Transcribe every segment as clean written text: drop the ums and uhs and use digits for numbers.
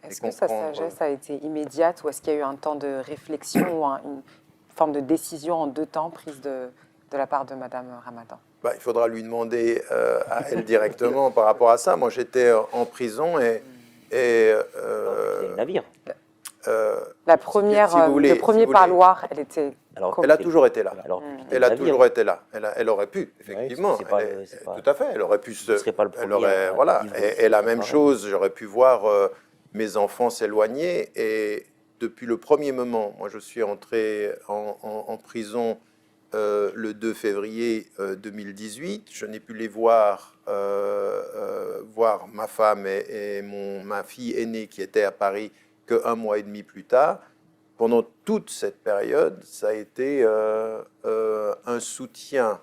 Est-ce que sa sagesse a été immédiate ou est-ce qu'il y a eu un temps de réflexion ou une forme de décision en 2 temps prise de la part de Madame Ramadan? Il faudra lui demander à elle directement par rapport à ça. Moi, j'étais en prison et C'est le navire. La première, si vous voulez, le premier si vous voulez. parloir, elle était... Elle a toujours été là. Alors, Elle a toujours été là. Elle aurait pu, effectivement. Ouais, c'est pas- Tout à fait. Elle aurait pu se. Ce serait pas le Elle premier aurait, à voilà. vivre Et la ce même pareil. chose, j'aurais pu voir mes enfants s'éloigner. Et depuis le premier moment, moi, je suis entré en prison le 2 février 2018. Je n'ai pu les voir, voir ma femme et ma fille aînée qui était à Paris qu'un mois et demi plus tard. Pendant toute cette période, ça a été un soutien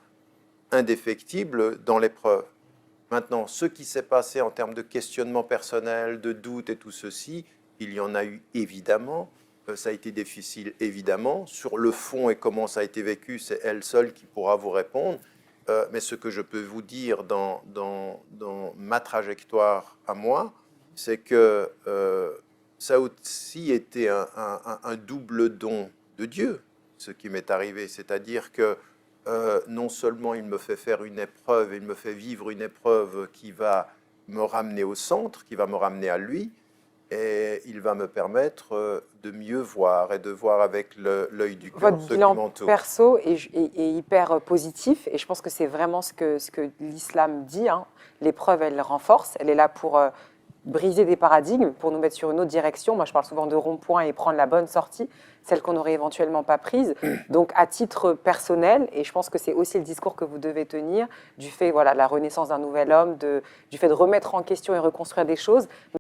indéfectible dans l'épreuve. Maintenant, ce qui s'est passé en termes de questionnement personnel, de doute et tout ceci, il y en a eu évidemment. Ça a été difficile, évidemment. Sur le fond et comment ça a été vécu, c'est elle seule qui pourra vous répondre. Mais ce que je peux vous dire dans ma trajectoire à moi, c'est que ça a aussi été un double don de Dieu, ce qui m'est arrivé. C'est-à-dire que non seulement il me fait faire une épreuve, il me fait vivre une épreuve qui va me ramener au centre, qui va me ramener à lui, et il va me permettre de mieux voir et de voir avec l'œil du cœur Votre ce qui bilan m'entoure. perso est hyper positif et je pense que c'est vraiment ce que l'islam dit. Hein. L'épreuve, elle renforce, elle est là pour briser des paradigmes, pour nous mettre sur une autre direction. Moi, je parle souvent de rond-point et prendre la bonne sortie, celle qu'on n'aurait éventuellement pas prise. Donc, à titre personnel, et je pense que c'est aussi le discours que vous devez tenir, du fait, voilà, de la renaissance d'un nouvel homme, du fait de remettre en question et reconstruire des choses.